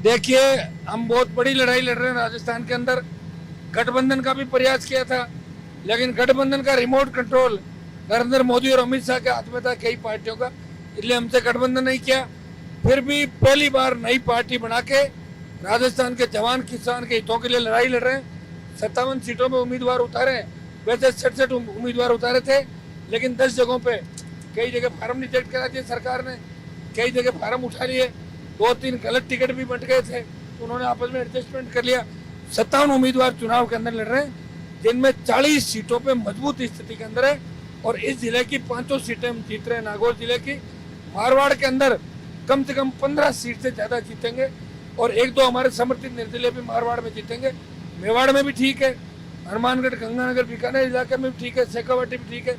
देखिए, हम बहुत बड़ी लड़ाई लड़ रहे हैं राजस्थान के अंदर। गठबंधन का भी प्रयास किया था, लेकिन गठबंधन का रिमोट कंट्रोल नरेंद्र मोदी और अमित शाह के हाथ में था, कई पार्टियों का, इसलिए हमसे गठबंधन नहीं किया। फिर भी पहली बार नई पार्टी बना के राजस्थान के जवान किसान के हितों के लिए लड़ाई लड़ रहे हैं। 57 सीटों में उम्मीदवार उतारे हैं, वैसे 67 उम्मीदवार उतारे थे, लेकिन 10 जगहों पे कई जगह फार्म रिजेक्ट करा दिए सरकार ने, कई जगह फार्म उठा लिए, 2-3 गलत टिकट भी बंट गए थे, तो उन्होंने आपस में एडजस्टमेंट कर लिया। 57 उम्मीदवार चुनाव के अंदर लड़ रहे हैं, जिनमें 40 सीटों पे मजबूत स्थिति के अंदर है, और इस जिले की 5 सीटें हम जीत रहे हैं। नागौर जिले की, मारवाड़ के अंदर कम से कम 15 सीट से ज्यादा जीतेंगे, और 1-2 हमारे समर्थित निर्दलीय भी मारवाड़ में जीतेंगे। मेवाड़ में भी ठीक है, हनुमानगढ़, गंगानगर, बीकानेर इलाके में भी ठीक है, शेखावाटी भी ठीक है।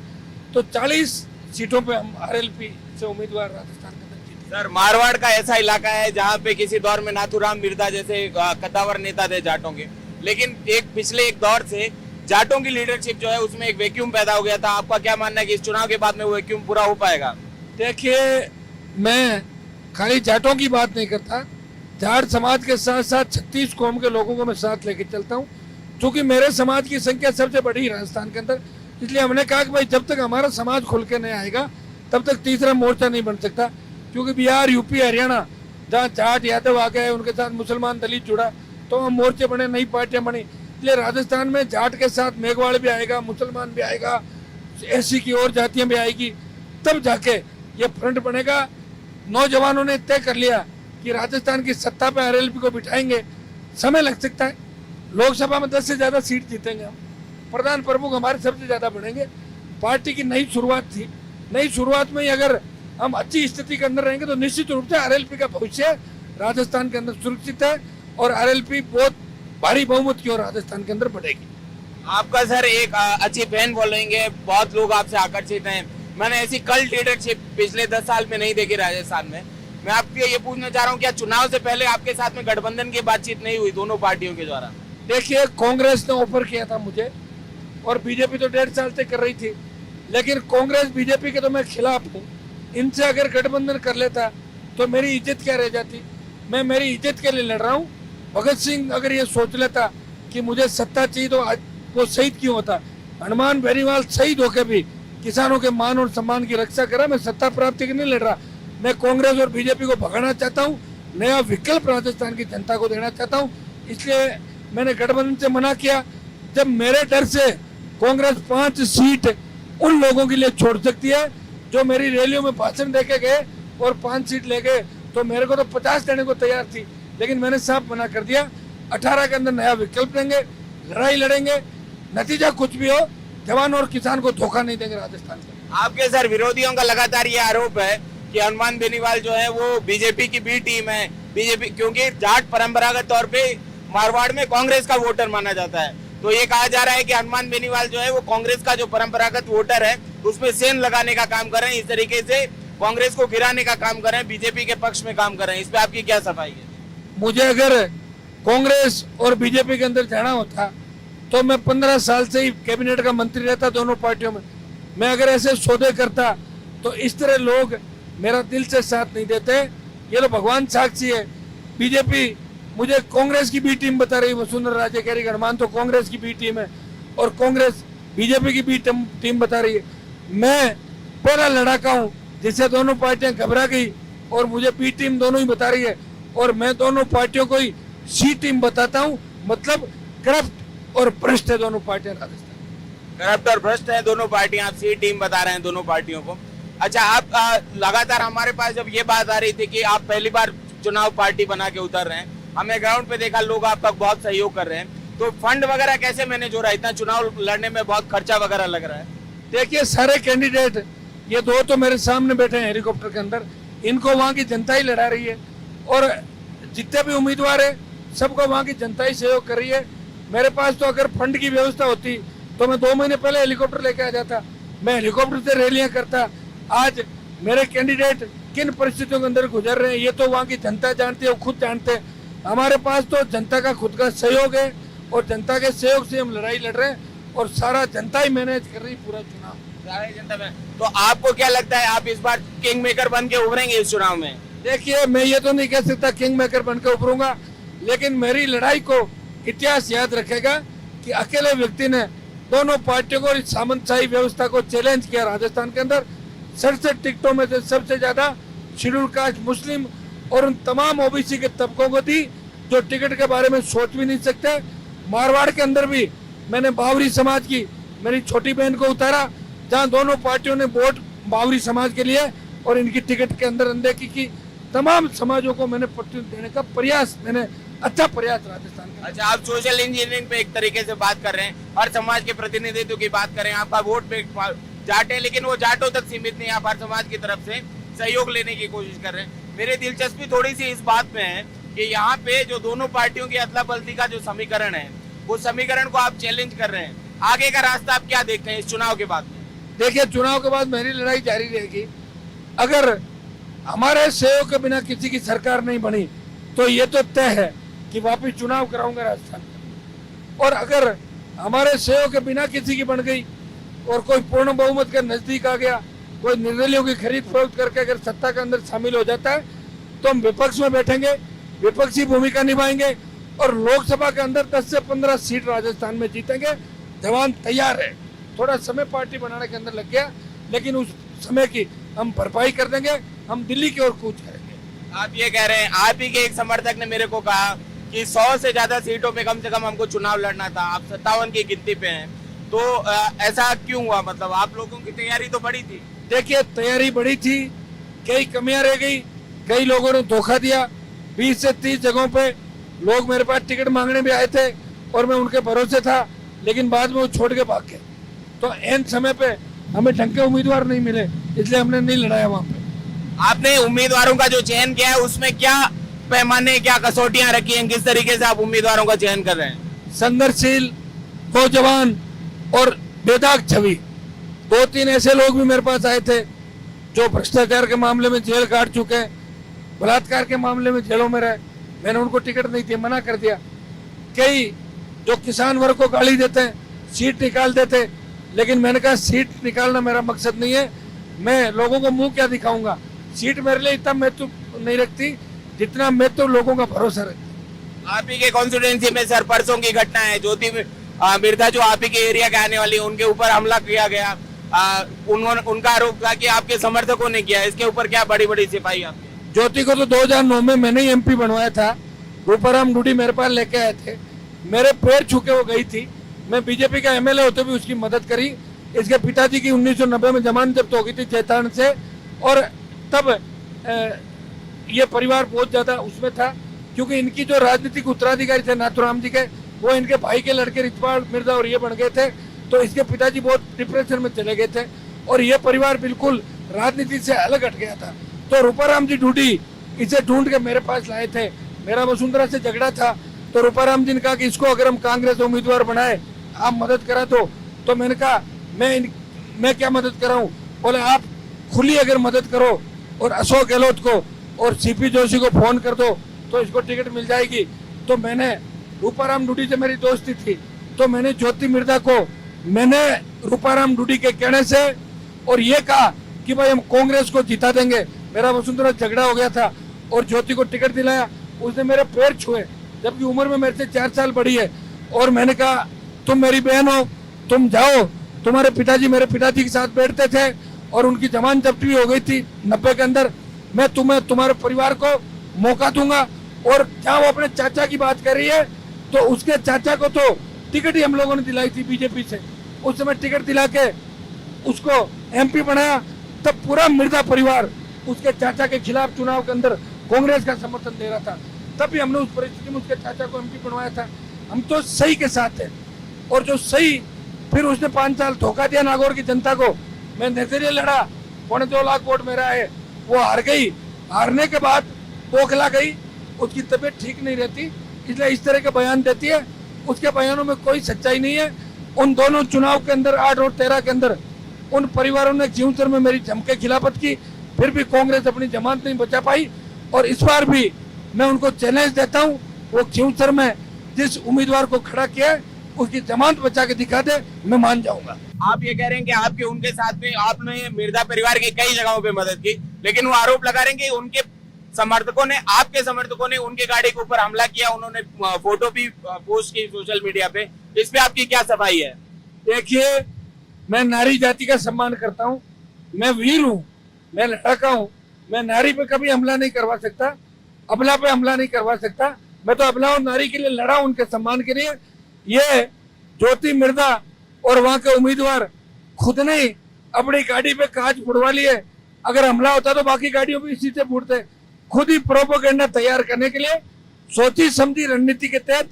तो 40 सीटों पे हम आरएलपी से उम्मीदवार राजस्थान के अंदर जीते। सर, मारवाड़ का ऐसा इलाका है जहाँ पे किसी दौर में नाथूराम मिर्जा जैसे कद्दावर नेता थे जाटों के, लेकिन पिछले एक दौर से जाटों की लीडरशिप जो है उसमें एक वैक्यूम पैदा हो गया था। आपका क्या मानना है कि इस चुनाव के बाद में वो वैक्यूम पूरा हो पाएगा? देखिए, मैं खाली जाटों की बात नहीं करता, जाट समाज के साथ साथ 36 कौम के लोगों को मैं साथ लेके चलता हूँ, क्योंकि मेरे समाज की संख्या सबसे बड़ी है राजस्थान के अंदर। इसलिए हमने कहा कि भाई जब तक हमारा समाज खुल के नहीं आएगा तब तक तीसरा मोर्चा नहीं बन सकता, क्योंकि बिहार, यूपी, हरियाणा जहाँ जाट यादव आ गए, उनके साथ मुसलमान दलित जुड़ा, तो हम मोर्चे बने, नई पार्टियां बनी। इसलिए राजस्थान में जाट के साथ मेघवाड़ भी आएगा, मुसलमान भी आएगा, एससी की और जातियां भी आएगी, तब जाके ये फ्रंट बनेगा। नौजवानों ने तय कर लिया कि राजस्थान की सत्ता पे आरएलपी को बिठाएंगे। समय लग सकता है, लोकसभा में 10 से ज्यादा सीट जीतेंगे हम, प्रधान प्रमुख हमारे सबसे ज्यादा बढ़ेंगे। पार्टी की नई शुरुआत थी, नई शुरुआत में ही अगर हम अच्छी स्थिति के अंदर रहेंगे तो निश्चित रूप से आरएलपी का भविष्य राजस्थान के अंदर सुरक्षित है, और आरएलपी बहुत भारी बहुमत की ओर राजस्थान के अंदर बढ़ेगी। आपका सर एक अच्छी फैन फॉलोइंग है, बहुत लोग आपसे आकर्षित हैं। मैंने ऐसी कल्ट लीडरशिप पिछले 10 साल में नहीं देखी राजस्थान में। मैं आपसे ये पूछना चाह रहा हूँ, क्या चुनाव से पहले आपके साथ में गठबंधन की बातचीत नहीं हुई दोनों पार्टियों के द्वारा? देखिए, कांग्रेस ने ऑफर किया था मुझे, और बीजेपी तो 1.5 साल से कर रही थी, लेकिन कांग्रेस बीजेपी के तो मैं खिलाफ हूँ। इनसे अगर गठबंधन कर लेता तो मेरी इज्जत क्या रह जाती। मैं मेरी इज्जत के लिए लड़ रहा हूँ। भगत सिंह अगर ये सोच लेता कि मुझे सत्ता चाहिए तो आज वो शहीद क्यों होता। हनुमान बेनीवाल शहीद होकर भी किसानों के मान और सम्मान की रक्षा करा। मैं सत्ता प्राप्ति के नहीं लड़ रहा, मैं कांग्रेस और बीजेपी को भगाना चाहता हूँ, नया विकल्प राजस्थान की जनता को देना चाहता हूँ। इसलिए मैंने गठबंधन से मना किया। जब मेरे डर से कांग्रेस 5 सीट उन लोगों के लिए छोड़ सकती है जो मेरी रैलियों में भाषण देके गए और 5 सीट ले गए, तो मेरे को तो 50 देने को तैयार थी, लेकिन मैंने साफ मना कर दिया। 18 के अंदर नया विकल्प देंगे, लड़ाई लड़ेंगे, नतीजा कुछ भी हो, जवान और किसान को धोखा नहीं देंगे राजस्थान में। आपके सर विरोधियों का लगातार ये आरोप है कि हनुमान बेनीवाल जो है वो बीजेपी की बी टीम है। बीजेपी, क्योंकि जाट परंपरागत तौर पे मारवाड़ में कांग्रेस का वोटर माना जाता है, तो ये कहा जा रहा है कि हनुमान बेनीवाल जो है वो कांग्रेस का जो परंपरागत वोटर है उसमें सेंध लगाने का काम कर रहे हैं, इस तरीके से कांग्रेस को गिराने का काम कर रहे हैं, बीजेपी के पक्ष में काम कर रहे हैं। इस पे आपकी क्या सफाई है? मुझे अगर कांग्रेस और बीजेपी के अंदर जाना होता तो मैं 15 साल से ही कैबिनेट का मंत्री रहता दोनों पार्टियों में। मैं अगर ऐसे सौदे करता तो इस तरह लोग मेरा दिल से साथ नहीं देते। ये लोग भगवान साक्षी है। बीजेपी मुझे कांग्रेस की बी टीम बता रही है, वसुंधरा राजे कह रही है हनुमान तो कांग्रेस की बी टीम है, और कांग्रेस बीजेपी की बी टीम बता रही है। मैं पहला लड़ाका हूँ जिससे दोनों पार्टियां घबरा गई और मुझे बी टीम दोनों ही बता रही है, और मैं दोनों पार्टियों को ही सी टीम बताता हूँ। मतलब करप्ट और भ्रष्ट है दोनों पार्टियां राजस्थान। करप्ट और भ्रष्ट है दोनों पार्टियां, आप सी टीम बता रहे हैं दोनों पार्टियों को। अच्छा, आप लगातार हमारे पास जब ये बात आ रही थी कि आप पहली बार चुनाव पार्टी बना के उतर रहे हैं, हमने ग्राउंड पे देखा लोग आपका बहुत सहयोग कर रहे हैं, तो फंड वगैरह कैसे मैनेज हो रहा है? इतना चुनाव लड़ने में बहुत खर्चा वगैरह लग रहा है। देखिए, सारे कैंडिडेट, ये 2 तो मेरे सामने बैठे हैं हेलीकॉप्टर के अंदर, इनको वहाँ की जनता ही लड़ा रही है, और जितने भी उम्मीदवार है सबको वहाँ की जनता ही सहयोग कर रही है। मेरे पास तो अगर फंड की व्यवस्था होती तो मैं 2 महीने पहले हेलीकॉप्टर लेके आ जाता, मैं हेलीकॉप्टर से रैलियां करता। आज मेरे कैंडिडेट किन परिस्थितियों के अंदर गुजर रहे हैं ये तो वहाँ की जनता जानती है, वो खुद जानते हैं। हमारे पास तो जनता का खुद का सहयोग है, और जनता के सहयोग से हम लड़ाई लड़ रहे हैं, और सारा जनता ही मैनेज कर रही पूरा चुनाव। सारी जनता में। तो आपको क्या लगता है, आप इस बार किंग मेकर बन के उभरेंगे इस चुनाव में? देखिए, मैं ये तो नहीं कह सकता किंग मेकर बनकर उभरूंगा, लेकिन मेरी लड़ाई को इतिहास याद रखेगा कि अकेले व्यक्ति ने दोनों पार्टियों को और इस सामंतशाही व्यवस्था को चैलेंज किया। राजस्थान के अंदर 67 टिकटों में से सबसे ज्यादा शेड्यूल कास्ट, मुस्लिम और उन तमाम ओबीसी के तबकों को दी जो टिकट के बारे में सोच भी नहीं सकते। मारवाड़ के अंदर भी मैंने बावरी समाज की मेरी छोटी बहन को उतारा, जहां दोनों पार्टियों ने वोट बावरी समाज के लिए और इनकी टिकट के अंदर अनदेखी की। तमाम समाजों को मैंने प्रतिनिधित्व देने का प्रयास, मैंने अच्छा प्रयास राजस्थान का। अच्छा, आप सोशल इंजीनियरिंग पे एक तरीके से बात कर रहे हैं, हर समाज के प्रतिनिधित्व की बात करें, आपका वोट पे जाट है, लेकिन वो जाटों तक सीमित नहीं, आप हर समाज की तरफ से सहयोग लेने की कोशिश कर रहे हैं। मेरी दिलचस्पी थोड़ी सी इस बात में है कि यहाँ पे जो दोनों पार्टियों की अदला बदली का जो समीकरण है, उस समीकरण को आप चैलेंज कर रहे हैं। आगे का रास्ता आप क्या देखते हैं इस चुनाव के बाद? देखिए, चुनाव के बाद मेरी लड़ाई जारी रहेगी। अगर हमारे सहयोग के बिना किसी की सरकार नहीं बनी तो ये तो तय है कि वापिस चुनाव कराऊंगा राजस्थान में। और अगर हमारे सहयोग के बिना किसी की बन गई और कोई पूर्ण बहुमत के नजदीक आ गया, कोई निर्दलीयों की खरीद फरोख्त करके अगर सत्ता के अंदर शामिल हो जाता है, तो हम विपक्ष में बैठेंगे, विपक्षी भूमिका निभाएंगे और लोकसभा के अंदर 10 से 15 सीट राजस्थान में जीतेंगे। जवान तैयार है, थोड़ा समय पार्टी बनाने के अंदर लग गया, लेकिन उस समय की हम भरपाई कर देंगे, हम दिल्ली की ओर कूच करेंगे। आप ये कह रहे हैं, आप ही के एक समर्थक ने मेरे को कहा कि 100 से ज्यादा सीटों पे कम से कम हमको चुनाव लड़ना था, आप 57 की गिनती पे हैं, तो ऐसा क्यों हुआ? मतलब आप लोगों की तैयारी तो बड़ी थी। देखिए, तैयारी बड़ी थी, कई कमियां रह गई, कई लोगों ने धोखा दिया। 20 से 30 जगहों पे लोग मेरे पास टिकट मांगने भी आए थे और मैं उनके भरोसे था, लेकिन बाद में वो छोड़ के भाग गए। तो एन समय पे हमें ढंग के उम्मीदवार नहीं मिले, इसलिए हमने नहीं लड़ाया वहां पे। आपने उम्मीदवारों का जो चयन किया है, उसमें क्या पैमाने, क्या कसौटियां रखी हैं, किस तरीके से आप उम्मीदवारों का चयन कर रहे हैं? संघर्षशील, नौजवान और बेदाग छवि। 2-3 ऐसे लोग भी मेरे पास आए थे जो भ्रष्टाचार के मामले में जेल काट चुके हैं, बलात्कार के मामले में जेलों में रहे, मैंने उनको टिकट नहीं दी, मना कर दिया। कई जो किसान वर्ग को गाली देते हैं, सीट निकाल देते, लेकिन मैंने कहा सीट निकालना मेरा मकसद नहीं है, मैं लोगों को मुंह क्या दिखाऊंगा। सीट मेरे लिए इतना महत्व नहीं रखती जितना मैं तो लोगों का भरोसा रखती। आप ही के कॉन्स्टिट्यूएंसी में सर परसों की घटना है, ज्योति मिर्धा जो आप ही के एरिया के आने वाली, उनके ऊपर हमला किया गया, उनका आरोप था कि आपके समर्थकों ने किया, इसके ऊपर क्या बड़ी बड़ी सिपाही आपकी? ज्योति को तो 2009 में मैंने ही एमपी बनवाया था, रूपाराम डूडी मेरे पास लेके आए थे, मेरे पैर छू के वो गई थी, मैं बीजेपी का एमएलए होते भी उसकी मदद करी। इसके पिताजी की 1990 में जमानत जब्त हो गई थी चैतान से, और तब ये परिवार बहुत ज्यादा उसमें था, क्योंकि इनकी जो राजनीतिक उत्तराधिकारी थे नाथुराम जी के, वो इनके भाई के लड़के रिचपाल मिर्जा और ये बन गए थे, तो इसके पिताजी बहुत डिप्रेशन में चले गए थे और ये परिवार बिल्कुल राजनीति से अलग हट गया था। तो रूपाराम जी डूडी इसे ढूंढ के मेरे पास लाए थे। मेरा वसुंधरा से झगड़ा था, तो रूपाराम जी ने कहा कि इसको अगर हम कांग्रेस उम्मीदवार बनाए, आप मदद करा दो। तो मैंने कहा मैं क्या मदद कराऊं? बोले आप खुली अगर मदद करो और अशोक गहलोत को और सीपी जोशी को फोन कर दो तो इसको टिकट मिल जाएगी। तो मैंने रूपाराम डूडी से मेरी दोस्ती थी, तो मैंने ज्योति मिर्धा को मैंने रूपाराम डूडी के कहने से और ये कहा कि भाई हम कांग्रेस को जिता देंगे। मेरा वसुंधरा झगड़ा हो गया था और ज्योति को टिकट दिलाया, उसने मेरे पैर छुए, जबकि उम्र में मेरे से 4 साल बड़ी है, और मैंने कहा तुम मेरी बहन हो, तुम जाओ। तुम्हारे पिताजी मेरे पिताजी के साथ बैठते थे और उनकी जमानत जब्त भी हो गई थी 90 के अंदर। मैं तुम्हारे परिवार को मौका दूंगा। और क्या वो अपने चाचा की बात कर रही है, तो उसके चाचा को तो टिकट ही हम लोगों ने दिलाई थी बीजेपी से, उस समय टिकट दिला के उसको एमपी बनाया। तब पूरा मिर्जा परिवार उसके चाचा के खिलाफ चुनाव के अंदर कांग्रेस का समर्थन दे रहा था, तब भी हमने उस परिस्थिति में उसके चाचा को एमपी बनवाया था। हम तो सही के साथ है, और जो सही, फिर उसने 5 साल धोखा दिया नागौर की जनता को। मैं नजरिए लड़ा, 2.25 लाख वोट मेरा है, वो हार गई। हारने के बाद बौखला गई, उसकी तबीयत ठीक नहीं रहती, इसलिए इस तरह के बयान देती है। उसके बयानों में कोई सच्चाई नहीं है। उन दोनों चुनाव के अंदर 8 और 13 के अंदर उन परिवारों ने जीवसर में मेरी जम के खिलाफत की, फिर भी कांग्रेस अपनी जमानत नहीं बचा पाई। और इस बार भी मैं उनको चैलेंज देता हूँ, वो जीवसर में जिस उम्मीदवार को खड़ा किया है उसकी जमानत बचा के दिखा दे, मैं मान जाऊंगा। आप ये कह रहे हैं कि आपके उनके साथ में आपने मिर्जा परिवार की कई जगहों पे मदद की, लेकिन वो आरोप लगा रहे हैं कि उनके समर्थकों ने, आपके समर्थकों ने उनके गाड़ी के ऊपर हमला किया, उन्होंने फोटो भी पोस्ट की सोशल मीडिया पे, इस पे आपकी क्या सफाई है? देखिए, मैं नारी जाति का सम्मान करता हूँ, मैं वीर हूँ, मैं लड़का हूँ, मैं नारी पे कभी हमला नहीं करवा सकता, अबला पे हमला नहीं करवा सकता। मैं तो अबला और नारी के लिए लड़ा, उनके सम्मान के लिए। ये ज्योति मिर्दा और वहां के उम्मीदवार खुद ने अपनी गाड़ी पे कांच फुड़वा लिए। अगर हमला होता तो बाकी गाड़ियों भी इसी से फूटते। खुद ही प्रोपोगेंडा तैयार करने के लिए सोची समझी रणनीति के तहत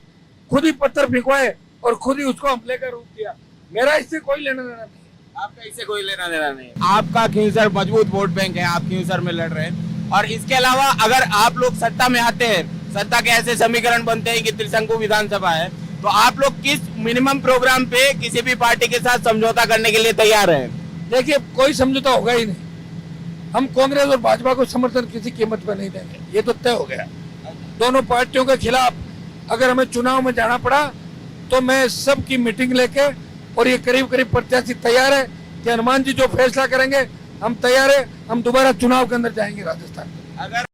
खुद ही पत्थर फिंकवाए और खुद ही उसको हमले का रूप दिया। मेरा इससे कोई लेना देना नहीं। आपका इससे कोई लेना देना नहीं। आपका खींवसर मजबूत वोट बैंक है, आप खींवसर में लड़ रहे हैं, और इसके अलावा अगर आप लोग सत्ता में आते हैं, सत्ता के ऐसे समीकरण बनते हैं कि त्रिशंकु विधानसभा है, तो आप लोग किस मिनिमम प्रोग्राम पे किसी भी पार्टी के साथ समझौता करने के लिए तैयार हैं? देखिए, कोई समझौता होगा ही नहीं। हम कांग्रेस और भाजपा को समर्थन किसी कीमत पर नहीं देंगे, ये तो तय हो गया। दोनों पार्टियों के खिलाफ अगर हमें चुनाव में जाना पड़ा तो मैं सबकी मीटिंग लेके, और ये करीब करीब प्रत्याशी तैयार है कि हनुमान जी जो फैसला करेंगे हम तैयार है, हम दोबारा चुनाव के अंदर जाएंगे राजस्थान। अगर